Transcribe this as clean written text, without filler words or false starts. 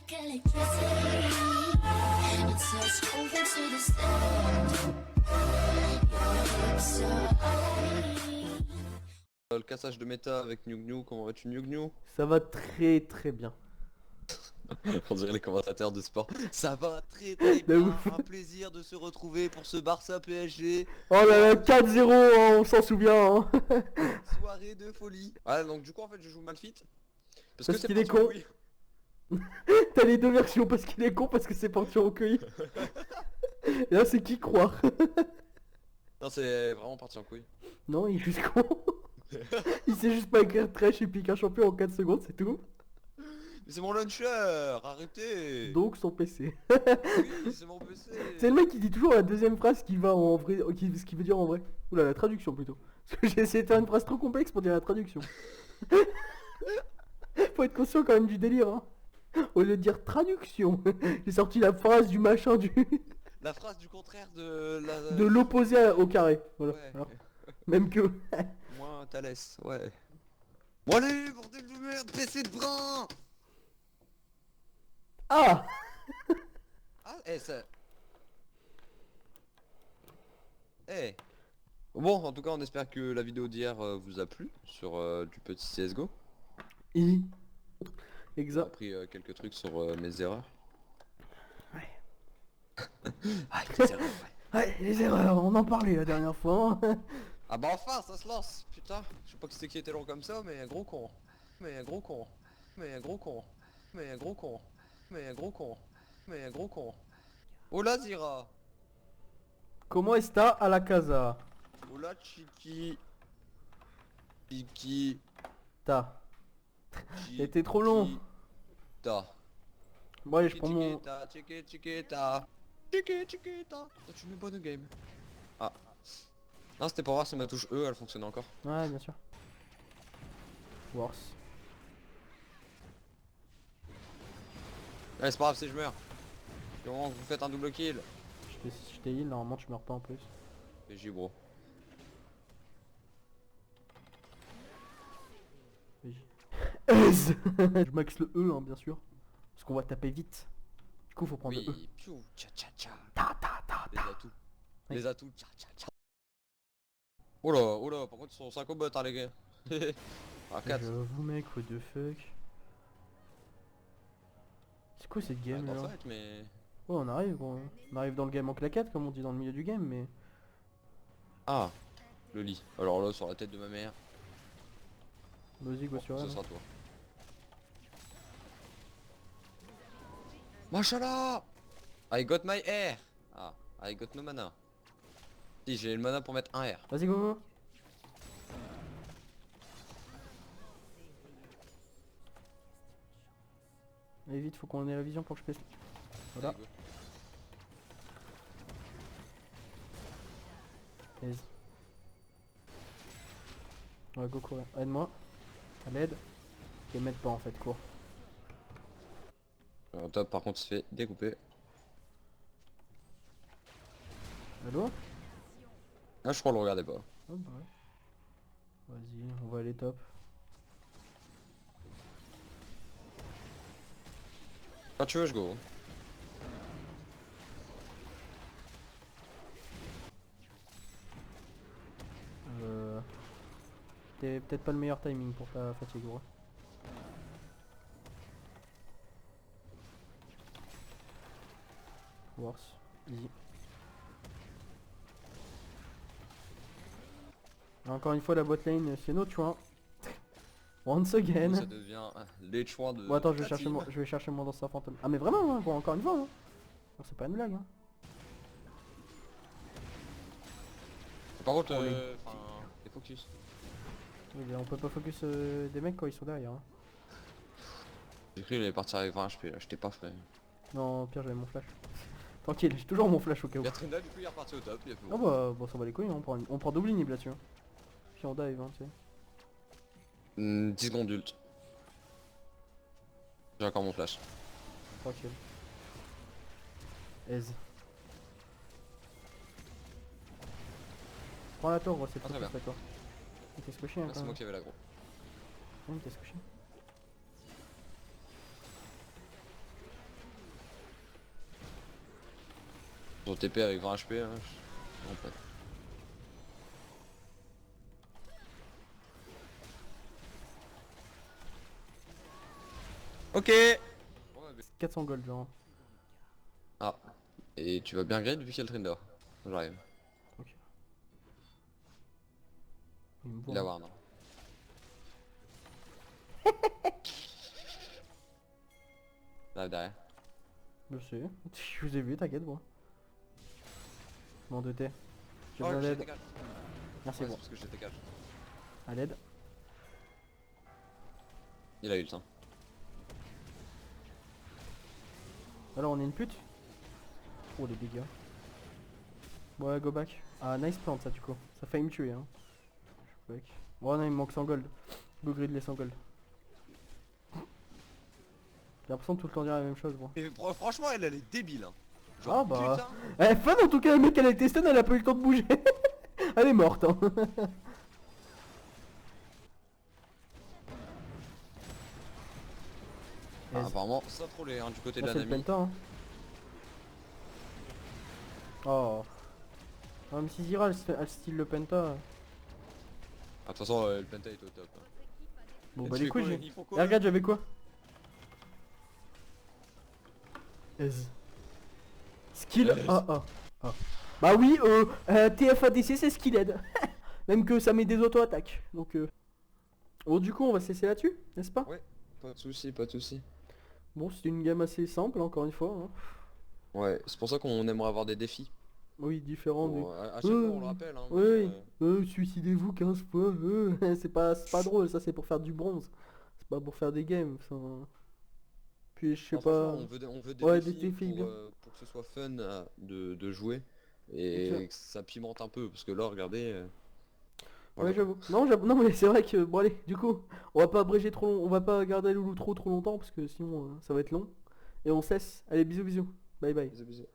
like electricity. It says over to the stand. Your hips are on me. Le cassage de méta avec New Gnu, comment vas-tu New Gnu? Ça va très très bien. On dirait les commentateurs de sport. Ça va très très De bien, ouf. un plaisir de se retrouver pour ce Barça PSG. Oh là là, 4-0, hein, on s'en souvient. Hein. Soirée de folie. Ouais, donc du coup en fait je joue Malfit. Parce que Parce c'est qu'il est parti en con. couille. T'as les deux versions, parce qu'il est con, parce que c'est parti en cueil. Et là, c'est qui croire. Non, c'est vraiment parti en couille. Non, il est juste con. Il sait juste pas écrire trash et pique un champion en 4 secondes, c'est tout. Mais c'est mon launcher, arrêtez. Donc son PC. Oui, c'est mon PC. C'est le mec qui dit toujours la deuxième phrase qui va en vrai, ce qu'il veut dire en vrai. Oula, la traduction plutôt. Parce que j'ai essayé de faire une phrase trop complexe pour dire la traduction. Faut être conscient quand même du délire, hein. Au lieu de dire traduction, j'ai sorti la phrase du machin du... La phrase du contraire de la... de l'opposé au carré. Voilà. Ouais. Alors, même que... Moins Thalès, ouais. Bon allez, bordel de merde, PC de brin. Ah. Ah, ça... Bon, en tout cas, on espère que la vidéo d'hier vous a plu sur du petit CSGO. I. On a Exact. appris quelques trucs sur mes erreurs. Ouais. Ah, les erreurs, ouais. Ouais, les erreurs, on en parlait la dernière fois. Ah bah enfin, ça se lance, putain. Je sais pas que c'était qui était long comme ça, mais un gros con. Mais un gros con. Mais un gros con. Mais un gros con. Mais un gros con. Mais un gros con. Hola Zira. Comment está à la casa? Hola Chiki. Chiki. Ta. C'était trop long. Ta. Bon allez, je prends mon... Chiquita, chiquita. Chiquita. Oh, tu mets bonne game. Ah. Non, c'était pour voir si ma touche E elle fonctionnait encore. Ouais, bien sûr. Worse. Allez, c'est pas grave si je meurs. Du moment que vous faites un double kill. Je t'ai heal, normalement tu meurs pas en plus. GG bro. Je max le E, hein, bien sûr. Parce qu'on va taper vite. Du coup, faut prendre le E. Oui, piou, tcha tcha tcha. Ta ta ta Les ta. atouts. Oui. Les atouts, tcha tcha tcha. Oh là, par contre ils sont 5 au bot hein les gars. Ah 4. J'avoue mec, what the fuck. C'est quoi cette game Attends, là? fight, mais... Ouais, on arrive gros. On arrive dans le game en claquette comme on dit dans le milieu du game, mais... Ah, le lit. Alors là, sur la tête de ma mère. Vas-y, go sur Ce elle. sera toi. Machallah! I got my air. Ah, I got no mana. Si, j'ai le mana pour mettre un R. Vas-y, go, go. Allez vite, faut qu'on ait la vision pour que je puisse... Voilà. Allez, go. Aise. Ouais, go courir. Aide-moi. À l'aide. Et m'aide pas en fait, cours. Top, par contre, il se fait découper. Allo? Ah, je crois le regardait pas. Oh, bah ouais. Vas-y, on va aller top. Quand tu veux, je go. T'es peut-être pas le meilleur timing pour ta fatigue, gros. Worse. Easy. Encore une fois, la bot lane, c'est notre choix. Once again. Ça devient les choix de... Bon, attends, je la team. vais chercher mon danseur fantôme. Ah, mais vraiment, hein, bon, encore une fois. Hein. Alors, c'est pas une blague. Hein. Par contre, Oh, enfin, les focus. Oui, mais on peut pas focus des mecs quand ils sont derrière. Hein. J'ai cru qu'il allait partir avec 20 HP, là, j'étais pas frais. Non, pire, j'avais mon flash. Tranquille, j'ai toujours mon flash au cas où. Yatrina, du coup, il est reparti au top, il a fait Ah bah, bon, ça va les couilles, hein, on prend double inhib là-dessus. Hein. Puis on dive, hein, tu sais. 10 secondes d'ult. J'ai encore mon flash. Tranquille. Aise. Prends la tour, gros, c'est Ah, trop très bien. la tour. Il t'es squishy, hein, Ah, quand c'est même. moi qui avais l'aggro. Ouais, il t'es squishy. Ton TP avec 20 HP, hein, non, pas. Ok. 400 gold genre. Ah. Et tu vas bien grade vu qu'il y a le Trindor. J'arrive. Ok. Il me voit. Il a Warner. Là derrière. Je sais. Je vous ai vu, t'inquiète moi. M'en doutais. J'ai Oh, besoin j'ai d'aide. TK. Merci Ouais, bon. c'est parce que j'ai TK. À l'aide. Il a eu le temps. Alors on est une pute. Oh les dégâts. Ouais go back. Ah nice plant ça du coup. Ça a failli me tuer hein. Je suis back. Oh non il me manque 100 gold. Go grid les 100 gold. J'ai l'impression de tout le temps dire la même chose moi. Et franchement elle est débile hein. Ah bah. Elle est fun en tout cas le mec elle a été stun elle a pas eu le temps de bouger. Elle est morte hein. Ah, apparemment ça trollé hein, du côté de Là la c'est le Nami. penta hein. Oh. Ah, même si Zira elle style le penta. Ah, de toute façon le Penta est au top. Hein. Bon Et bah tu les fais couilles quoi, j'ai... il faut Eh, quoi regarde j'avais quoi? Ez. Skill AA. Ah. Bah oui TFADC c'est skilled. Même que ça met des auto-attaques. Donc bon du coup on va se laisser là-dessus, n'est-ce pas? Ouais, pas de soucis, pas de soucis. Bon c'était une gamme assez simple encore une fois hein. Ouais, c'est pour ça qu'on aimerait avoir des défis. Oui différent du... Bon, à chaque fois on le rappelle hein, Oui, mais, suicidez-vous 15 fois, c'est pas drôle, ça c'est pour faire du bronze. C'est pas pour faire des games, enfin... Puis je sais non, pas... franchement, on veut des Ouais, défis, des défis, bien. pour que ce soit fun de jouer Ok. et que ça pimente un peu parce que là regardez Ouais voilà. j'avoue. Non, non mais c'est vrai que... Bon allez, du coup, on va pas abréger trop long... On va pas garder Loulou trop longtemps parce que sinon ça va être long. Et on cesse. Allez, bisous bisous. Bye bye. Bisous, bisous.